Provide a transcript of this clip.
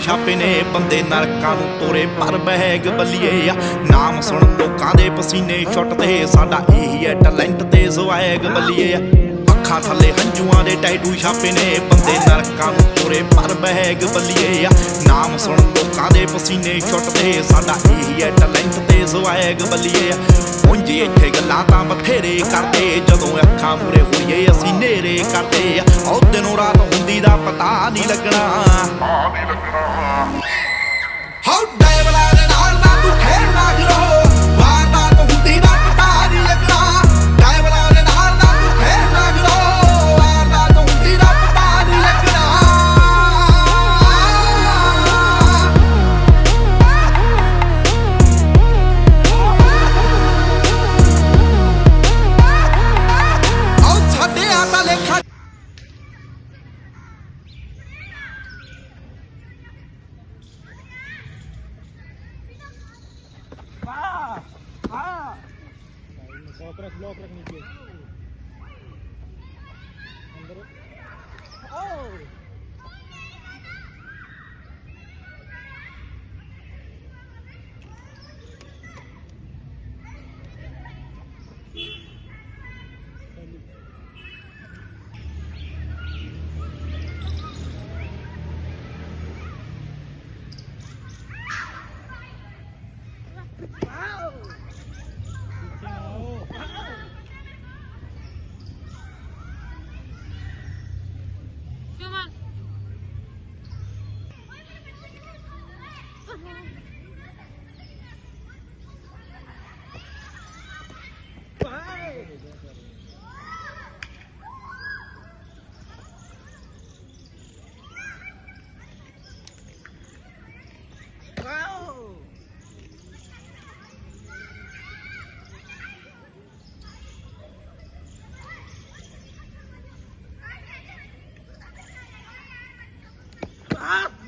ਛਾਪੇ ਨੇ ਬੰਦੇ ਨਰਕਾਂ ਨੂੰ ਤੋਰੇ ਪਰ ਬਹਿਗ ਬੱਲੀਏ ਆ ਨਾਮ ਸੁਣ ਲੋਕਾਂ ਦੇ ਪਸੀਨੇ ਛੁੱਟਦੇ ਸਾਡਾ ਇਹੀ ਹੈ ਟੈਲੈਂਟ ਤੇ ਸਵੈਗ ਬੱਲੀਏ ਆ ਅੱਖਾਂ ਥੱਲੇ ਹੰਝੂਆਂ ਦੇ ਟੈਟੂ ਛਾਪੇ ਨੇ ਬੰਦੇ ਨਰਕਾਂ ਨੂੰ ਤੋਰੇ ਪਰ ਬਹਿਗ ਬੱਲੀਏ ਆ ਨਾਮ ਸੁਣ ਲੋਕਾਂ ਦੇ ਪਸੀਨੇ ਛੁੱਟਦੇ ਸਾਡਾ ਇਹੀ ਹੈ ਟੈਲੈਂਟ ਤੇ ਸਵੈਗ ਬੱਲੀਏ ਆ ਉਂਝ ਇੱਥੇ ਗੱਲਾਂ ਤਾਂ ਬਥੇਰੇ ਕਰਦੇ ਜਦੋਂ ਅੱਖਾਂ ਮੂਰੇ ਹੋਈਏ ਅਸੀਂ ਨੇਰੇ ਕਰਦੇ ਆ ਉਹ ਦਿਨੋਂ ਰਾਤ ਹੁੰਦੀ ਦਾ ਪਤਾ ਨਹੀਂ ਲੱਗਣਾ ਹਾਉ ਡੈਵਲਾ ਦੇ ਨਾਲ ਨਾ ਤੂੰ ਖੇਡਣਾ ਕਰੋ ਵਾਰਦਾਤ ਹੁੰਦੀ ਦਾ ਪਤਾ ਨਹੀਂ ਲੱਗਣਾ ਡੈਵਲਾ ਦੇ ਨਾਲ ਨਾ ਤੂੰ ਖੇਡਣਾ ਕਰੋ ਵਾਰਦਾਤ ਹੁੰਦੀ ਦਾ ਪਤਾ ਨਹੀਂ ਲੱਗਣਾ ਆਓ ਸਾਡੇ ਆ ਤਾਂ ਲੇਖਾ ब्लॉक रख नीचे अंदर Ah!